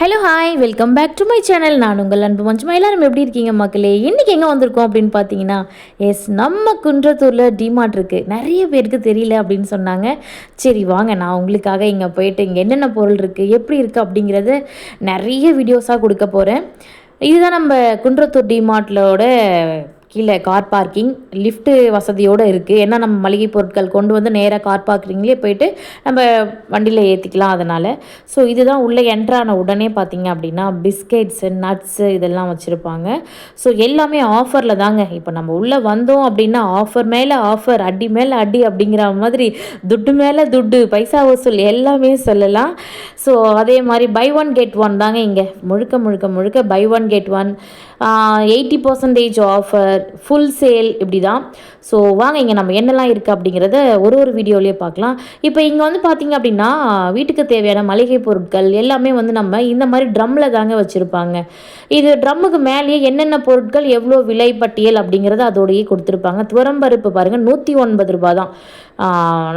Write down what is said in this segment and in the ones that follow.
Hello hi welcome back to my channel. நான் உங்கள் அன்பு மஞ்சுமா. எல்லாரும் எப்படி இருக்கீங்க மக்களே? இன்றைக்கி எங்கே வந்திருக்கோம் அப்படின்னு பார்த்தீங்கன்னா, நம்ம குன்றத்தூரில் டிமார்ட் இருக்குது. நிறைய பேருக்கு தெரியல அப்படின்னு சொன்னாங்க. சரி வாங்க, நான் உங்களுக்காக இங்கே போயிட்டு இங்கே என்னென்ன பொருள் இருக்குது, எப்படி இருக்குது அப்படிங்கிறத நிறைய வீடியோஸாக கொடுக்க போகிறேன். இதுதான் நம்ம குன்றத்தூர் டிமார்ட்லோட கீழே கார் பார்க்கிங் லிஃப்ட்டு வசதியோடு இருக்குது. ஏன்னா நம்ம மளிகை பொருட்கள் கொண்டு வந்து நேராக கார் பார்க்கிங்லேயே போயிட்டு நம்ம வண்டியில் ஏற்றிக்கலாம். அதனால் ஸோ இதுதான் உள்ளே என்ட்ரான உடனே பார்த்திங்க அப்படின்னா பிஸ்கெட்ஸு நட்ஸு இதெல்லாம் வச்சுருப்பாங்க. ஸோ எல்லாமே ஆஃபரில் தாங்க. இப்போ நம்ம உள்ளே வந்தோம் அப்படின்னா ஆஃபர் மேலே ஆஃபர், அடி மேலே அடி அப்படிங்கிற மாதிரி துட்டு மேலே துட்டு, பைசா வசூல் எல்லாமே சொல்லலாம். ஸோ அதே மாதிரி பை ஒன் கெட் ஒன் தாங்க இங்கே முழுக்க buy one get one, 80% offer, full sale இப்படி தான். ஸோ வாங்க இங்கே நம்ம என்னெல்லாம் இருக்குது அப்படிங்கிறத ஒரு வீடியோலேயே பார்க்கலாம். இப்போ இங்கே வந்து பார்த்திங்க அப்படின்னா வீட்டுக்கு தேவையான மளிகை பொருட்கள் எல்லாமே வந்து நம்ம இந்த மாதிரி ட்ரம்மில் தாங்க வச்சுருப்பாங்க. இது ட்ரம்முக்கு மேலேயே என்னென்ன பொருட்கள் எவ்வளோ விலை பட்டியல் அப்படிங்கிறத அதோடையே கொடுத்துருப்பாங்க. துவரம்பருப்பு பாருங்கள் 109 ரூபா தான்.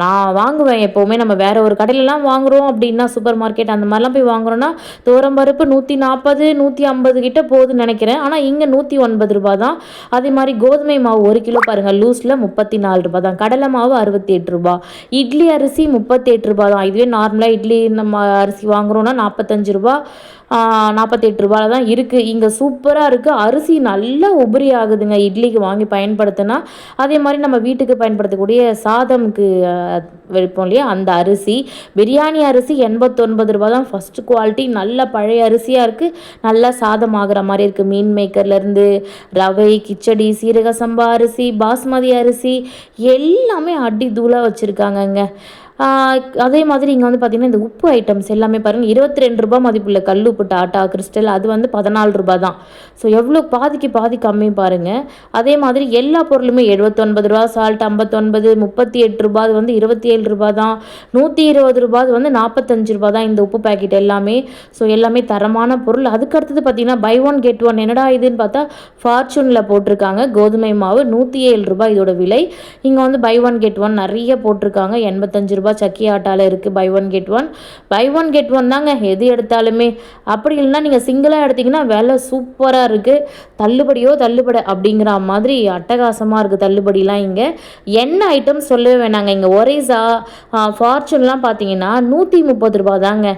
நான் வாங்குவேன் எப்போவுமே. நம்ம வேறு ஒரு கடையிலலாம் வாங்குகிறோம் அப்படின்னா சூப்பர் மார்க்கெட் அந்த மாதிரிலாம் போய் வாங்குகிறோன்னா துவரம்பருப்பு 140 150 கிட்ட போகுதுன்னு நினைக்கிறேன். ஆனால் இங்கே 109 ரூபா தான். அதே மாதிரி கோதுமை மாவு 1 கிலோ பாருங்கள் லூஸில் 34 ரூபா தான். கடலை மாவு 68 ரூபா. இட்லி அரிசி 38 ரூபா தான். இதுவே நார்மலாக இட்லி நம்ம அரிசி வாங்குகிறோன்னா 45 ரூபா 48 ரூபாயில் தான் இருக்குது. இங்கே சூப்பராக இருக்குது. அரிசி நல்லா உபரி ஆகுதுங்க இட்லிக்கு வாங்கி பயன்படுத்தினா. அதே மாதிரி நம்ம வீட்டுக்கு பயன்படுத்தக்கூடிய சாதம்க்கு வைப்போம் இல்லையா, அந்த அரிசி பிரியாணி அரிசி 89 ரூபா தான். ஃபஸ்ட்டு குவாலிட்டி நல்ல பழைய அரிசியாக இருக்குது. நல்லா சாதம் ஆகிற மாதிரி இருக்குது. மீன் மேக்கர்லேருந்து ரவை, கிச்சடி, சீரக சம்பா அரிசி, பாஸ்மதி அரிசி எல்லாமே அடி தூளாக வச்சுருக்காங்கங்க. அதே மாதிரி இங்கே வந்து பார்த்திங்கன்னா இந்த உப்பு ஐட்டம்ஸ் எல்லாமே பாருங்கள் 22 ரூபா மதிப்புள்ள கல் உப்பு டாட்டா கிறிஸ்டல் அது வந்து 14 ரூபா தான். ஸோ எவ்வளோ பாதிக்கு பாதி கம்மி பாருங்கள். அதே மாதிரி எல்லா பொருளுமே 79 ரூபா, சால்ட் 59, 38 ரூபா அது வந்து 27 ரூபா தான், 120 ரூபா அது வந்து 45 ரூபா தான் இந்த உப்பு பேக்கெட் எல்லாமே. ஸோ எல்லாமே தரமான பொருள். அதுக்கு அடுத்தது பார்த்திங்கன்னா பை ஒன் கெட் ஒன் என்னடா இதுன்னு பார்த்தா ஃபார்ச்சூனில் போட்டிருக்காங்க. கோதுமை மாவு 107 ரூபா இதோட விலை. இங்கே வந்து பை ஒன் கெட் ஒன் நிறைய போட்டிருக்காங்க. 85 ரூபா சக்கி ஆட்டாவில் இருக்குது. பை ஒன் கெட் ஒன் தாங்க எது எடுத்தாலுமே. அப்படி இல்லைன்னா நீங்கள் சிங்கிளாக எடுத்திங்கன்னா விலை சூப்பராக இருக்குது. தள்ளுபடி அப்படிங்கிற மாதிரி அட்டகாசமாக இருக்குது தள்ளுபடிலாம். இங்கே என்ன ஐட்டம் சொல்லவே வேணாங்க. இங்கே ஒரேஸா ஃபார்ச்சூன்லாம் பார்த்தீங்கன்னா 130 ரூபா தாங்க.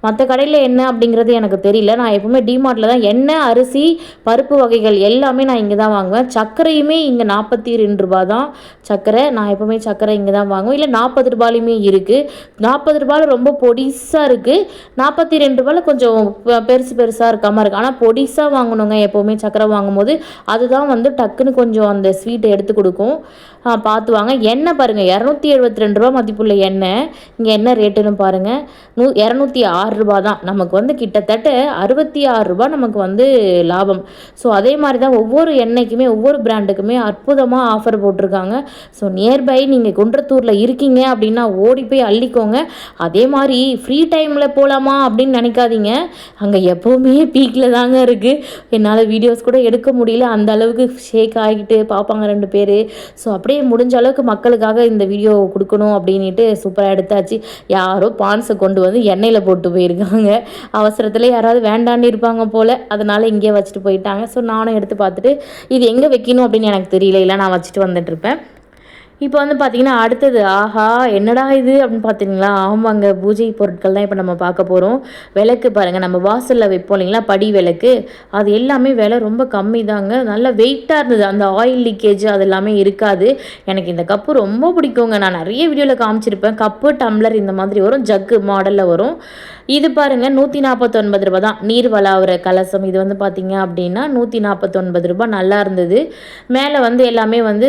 மற்ற கடையில் என்ன அப்படிங்கிறது எனக்கு தெரியல. நான் எப்பவுமே டிமார்ட்டில் தான் எண்ணெய், அரிசி, பருப்பு வகைகள் எல்லாமே நான் இங்கே தான் வாங்குவேன். சர்க்கரையுமே இங்கே 42 ரூபா தான் சர்க்கரை. நான் எப்பவுமே சர்க்கரை இங்கே தான் வாங்குவேன். இல்லை 40 ரூபாயிலுமே இருக்குது. 40 ரூபாயில் ரொம்ப பொடிசாக இருக்குது. 42 ரூபாயில் கொஞ்சம் பெருசாக இருக்காமல் இருக்குது. ஆனால் பொடிசாக வாங்கணுங்க எப்போவுமே சர்க்கரை வாங்கும்போது. அதுதான் வந்து டக்குன்னு கொஞ்சம் அந்த ஸ்வீட்டை எடுத்து கொடுக்கும். பார்த்து வாங்க. எண்ணெய் பாருங்கள் 272 ரூபா மதிப்புள்ள எண்ணெய். இங்கே என்ன ரேட்டுன்னு பாருங்கள் 206 ரூபா தான். நமக்கு வந்து கிட்டத்தட்ட 66 ரூபா நமக்கு வந்து லாபம். ஸோ அதே மாதிரி தான் ஒவ்வொரு எண்ணெய்க்குமே ஒவ்வொரு பிராண்டுக்குமே அற்புதமாக ஆஃபர் போட்டிருக்காங்க. ஸோ நியர்பை நீங்கள் குன்றத்தூரில் இருக்கீங்க அப்படின்னா ஓடி போய் அள்ளிக்கோங்க. அதே மாதிரி ஃப்ரீ டைமில் போகலாமா அப்படின்னு நினைக்காதீங்க. அங்கே எப்போவுமே பீக்கில் தாங்க இருக்குது. என்னால் வீடியோஸ் கூட எடுக்க முடியல. அந்த அளவுக்கு ஷேக் ஆகிட்டு பார்ப்பாங்க 2 பேர். ஸோ அப்படியே முடிஞ்ச அளவுக்கு மக்களுக்காக இந்த வீடியோ கொடுக்கணும் அப்படின்ட்டு சூப்பராக எடுத்தாச்சு. யாரோ பான்ஸை கொண்டு வந்து எண்ணெயில் போட்டு போயிருக்காங்க. அவசரத்தில் யாராவது வேண்டான்னு இருப்பாங்க போல். அதனால் இங்கே வச்சுட்டு போயிட்டாங்க. ஸோ நானும் எடுத்து பார்த்துட்டு இது எங்கே வைக்கணும் அப்படின்னு எனக்கு தெரியல. இல்லை நான் வச்சுட்டு வந்துட்டுருப்பேன். இப்போ வந்து பார்த்திங்கன்னா அடுத்தது ஆஹா என்னடா இது அப்படின்னு பார்த்தீங்களா? ஆமாங்க, பூஜை பொருட்கள் தான் இப்போ நம்ம பார்க்க போகிறோம். விளக்கு பாருங்கள், நம்ம வாசலில் வைப்போம் இல்லைங்களா படி விளக்கு, அது எல்லாமே விலை ரொம்ப கம்மி தாங்க. நல்லா வெயிட்டாக இருந்தது. அந்த ஆயில் லீக்கேஜ் அது எல்லாமே இருக்காது. எனக்கு இந்த கப்பு ரொம்ப பிடிக்குங்க. நான் நிறைய வீடியோவில் காமிச்சிருப்பேன். கப்பு, டம்ளர் இந்த மாதிரி வரும். ஜக்கு மாடலில் வரும். இது பாருங்கள் 149 ரூபா தான். நீர் வளாவுற கலசம் இது வந்து பார்த்திங்க அப்படின்னா 149 ரூபா. நல்லா இருந்தது. மேலே வந்து எல்லாமே வந்து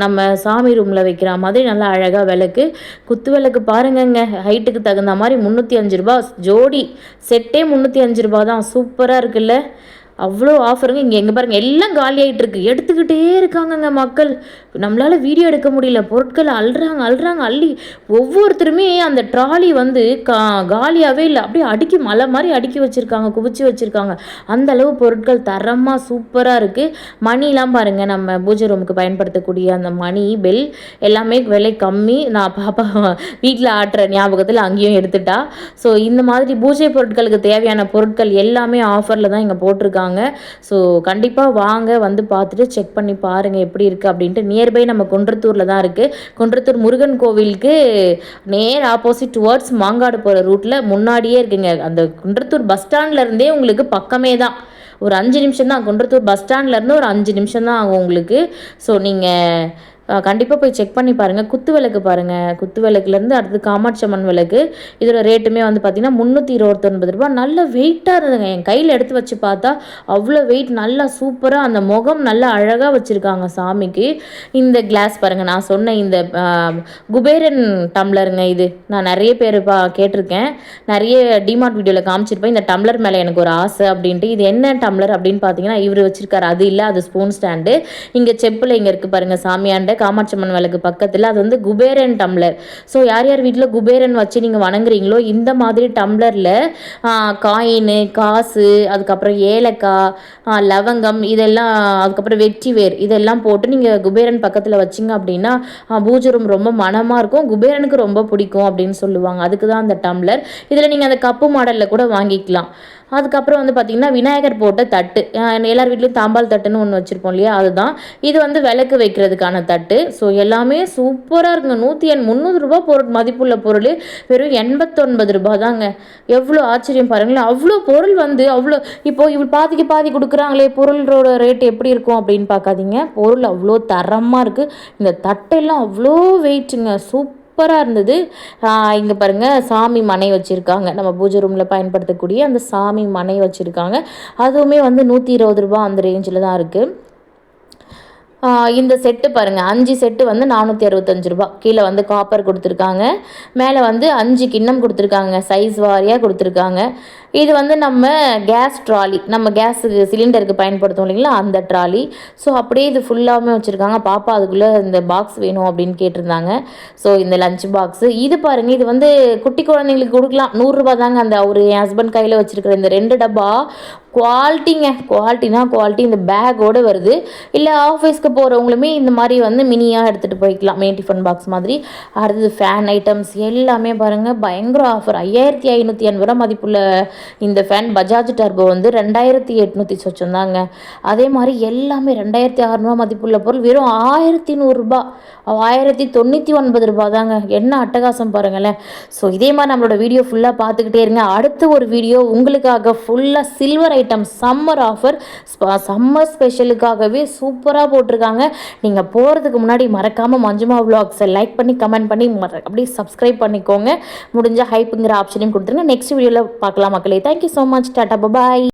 நம்ம சாமி ரூமில் வைக்கிற மாதிரி நல்லா அழகாக விளக்கு. குத்து விளக்கு பாருங்கங்க ஹைட்டுக்கு தகுந்த மாதிரி 305 ரூபா ஜோடி. செட்டே 305 ரூபா தான். சூப்பராக இருக்குல்ல. அவ்வளோ ஆஃபருங்க. எங்கே பாருங்கள் எல்லாம் காலி ஆகிட்டு இருக்கு, எடுத்துக்கிட்டே இருக்காங்கங்க மக்கள். நம்மளால் வீடியோ எடுக்க முடியல, பொருட்கள் அள்ளுறாங்க அள்ளி. ஒவ்வொருத்தருமே அந்த ட்ராலி வந்து காலியாகவே இல்லை, அப்படியே அடுக்கி மலை மாதிரி அடுக்கி வச்சுருக்காங்க, குவிச்சு வச்சுருக்காங்க. அந்த அளவு பொருட்கள் தரமாக சூப்பராக இருக்குது. மணிலாம் பாருங்கள், நம்ம பூஜை ரூமுக்கு பயன்படுத்தக்கூடிய அந்த மணி பெல் எல்லாமே விலை கம்மி. நான் பாப்பா வீட்டில் ஆட்டுற ஞாபகத்தில் அங்கேயும் எடுத்துட்டா. ஸோ இந்த மாதிரி பூஜை பொருட்களுக்கு தேவையான பொருட்கள் எல்லாமே ஆஃபரில் தான் இங்கே போட்டிருக்காங்க. ஸோ கண்டிப்பாக வாங்க, வந்து பார்த்துட்டு செக் பண்ணி பாருங்கள் எப்படி இருக்குது அப்படின்ட்டு. நியர்பை நம்ம குன்றத்தூரில் தான் இருக்குது. குன்றத்தூர் முருகன் கோவிலுக்கு நேர் ஆப்போசிட் டுவர்ட்ஸ் மாங்காடு போகிற ரூட்டில் முன்னாடியே இருக்குங்க. அந்த குன்றத்தூர் பஸ் ஸ்டாண்ட்லேருந்தே உங்களுக்கு பக்கமே தான், ஒரு 5 நிமிஷம் தான். குன்றத்தூர் பஸ் ஸ்டாண்ட்லேருந்து ஒரு 5 நிமிஷம் தான் ஆகும் உங்களுக்கு. ஸோ நீங்கள் கண்டிப்பாக போய் செக் பண்ணி பாருங்கள். குத்து விளக்கு பாருங்கள், குத்து விளக்குலேருந்து அடுத்து காமாட்சி அம்மன் விளக்கு. இதோட ரேட்டுமே வந்து பார்த்திங்கன்னா 329 ரூபா. நல்ல வெயிட்டாக இருந்ததுங்க. என் கையில் எடுத்து வச்சு பார்த்தா அவ்வளோ வெயிட், நல்லா சூப்பராக அந்த முகம் நல்லா அழகாக வச்சுருக்காங்க சாமிக்கு. இந்த கிளாஸ் பாருங்கள், நான் சொன்ன இந்த குபேரன் டம்ளருங்க. இது நான் நிறைய பேர் கேட்டிருக்கேன், நிறைய டிமார்ட் வீடியோவில் காமிச்சிருப்பேன். இந்த டம்ளர் மேலே எனக்கு ஒரு ஆசை அப்படின்ட்டு. இது என்ன டம்ளர் அப்படின்னு பார்த்தீங்கன்னா இவர் வச்சுருக்காரு, அது இல்லை, அது ஸ்பூன் ஸ்டாண்டு. இங்கே செப்பில் இங்கே இருக்குது பாருங்கள், சாமியாண்ட காமாட்சி அம்மன் விளக்கு பக்கத்தில். அது வந்து குபேரன் டம்ளர். ஸோ யார் யார் வீட்டில் குபேரன் வச்சு நீங்கள் வணங்குறீங்களோ இந்த மாதிரி டம்ளரில் காயின், காசு, அதுக்கப்புறம் ஏலக்காய், லவங்கம், இதெல்லாம், அதுக்கப்புறம் வெற்றி வேர், இதெல்லாம் போட்டு நீங்கள் குபேரன் பக்கத்தில் வச்சிங்க அப்படின்னா பூஜை ரூம் ரொம்ப மனமாக இருக்கும், குபேரனுக்கு ரொம்ப பிடிக்கும் அப்படின்னு சொல்லுவாங்க. அதுக்கு தான் அந்த டம்ளர். இதில் நீங்கள் அந்த கப்பு மாடலில் கூட வாங்கிக்கலாம். அதுக்கப்புறம் வந்து பார்த்திங்கன்னா விநாயகர் போட்ட தட்டு, எல்லார் வீட்லேயும் தாம்பால் தட்டுன்னு ஒன்று வச்சுருப்போம் இல்லையா, அதுதான். இது வந்து விளக்கு வைக்கிறதுக்கான தட்டு. ஸோ எல்லாமே சூப்பராக இருக்குங்க. 300 ரூபா மதிப்புள்ள பொருள் வெறும் 89 ரூபா தாங்க. எவ்வளோ ஆச்சரியம் பாருங்களேன். அவ்வளோ பொருள் வந்து அவ்வளோ, இப்போது இவ்வளோ பாதிக்கு பாதி கொடுக்குறாங்களே, பொருளோட ரேட் எப்படி இருக்கும் அப்படின்னு பார்க்காதீங்க. பொருள் அவ்வளோ தரமாக இருக்குது. இந்த தட்டெல்லாம் அவ்வளோ வெயிட்டுங்க, சூப்பராக இருந்தது. இங்கே பாருங்கள், சாமி மனை வச்சுருக்காங்க. நம்ம பூஜை ரூமில் பயன்படுத்தக்கூடிய அந்த சாமி மனை வச்சுருக்காங்க. அதுவுமே வந்து 120 ரூபா அந்த ரேஞ்சில் தான் இருக்குது. இந்த செட்டு பாருங்கள், 5 செட்டு வந்து 465 ரூபா. கீழே வந்து காப்பர் கொடுத்துருக்காங்க, மேலே வந்து 5 கிண்ணம் கொடுத்துருக்காங்க, சைஸ் வாரியாக கொடுத்துருக்காங்க. இது வந்து நம்ம கேஸ் ட்ராலி, நம்ம கேஸுக்கு சிலிண்டருக்கு பயன்படுத்தும் இல்லைங்களா, அந்த ட்ராலி. ஸோ அப்படியே இது ஃபுல்லாகவே வச்சுருக்காங்க. பாப்பா அதுக்குள்ளே இந்த பாக்ஸ் வேணும் அப்படின்னு கேட்டிருந்தாங்க. ஸோ இந்த லஞ்ச் பாக்ஸு இது பாருங்கள், இது வந்து குட்டி குழந்தைங்களுக்கு கொடுக்கலாம். 100 ரூபா தாங்க. அந்த ஒரு என் ஹஸ்பண்ட் கையில் வச்சுருக்கிற இந்த 2 டப்பா குவாலிட்டிங்க, குவாலிட்டி. இந்த பேக்கோடு வருது. இல்லை ஆஃபீஸ்க்கு போகிறவங்களுமே இந்த மாதிரி வந்து மினியாக எடுத்துகிட்டு போய்க்கலாம், மினி டிஃபன் பாக்ஸ் மாதிரி. அடுத்தது ஃபேன் ஐட்டம்ஸ் எல்லாமே பாருங்கள், பயங்கர ஆஃபர். 5580 ரூபா மதிப்புள்ள இந்த ஃபேன் பஜாஜ் டர்போ வந்து 2800 சொச்சம் தாங்க. அதே மாதிரி எல்லாமே 2600 மதிப்புள்ள பொருள் வெறும் 1100 ரூபா, 1099 ரூபா தாங்க. என்ன அட்டகாசம் பாருங்களேன். ஸோ இதே மாதிரி நம்மளோட வீடியோ ஃபுல்லாக பார்த்துக்கிட்டே இருங்க. அடுத்த ஒரு வீடியோ உங்களுக்காக ஃபுல்லாக silver item summer offer, summer ஸ்பெஷலுக்காகவே சூப்பராக போட்டிருக்காங்க. நீங்கள் போகிறதுக்கு முன்னாடி மறக்காமல் மஞ்சுமா விலாக்ஸை லைக் பண்ணி கமெண்ட் பண்ணி அப்படியே சப்ஸ்கிரைப் பண்ணிக்கோங்க. முடிஞ்சால் ஹைப்புங்கிற ஆப்ஷனையும் கொடுத்துருங்க. நெக்ஸ்ட் வீடியோவில் பார்க்கலாம் மக்களே. Thank you so much. டாட்டா, பாய்.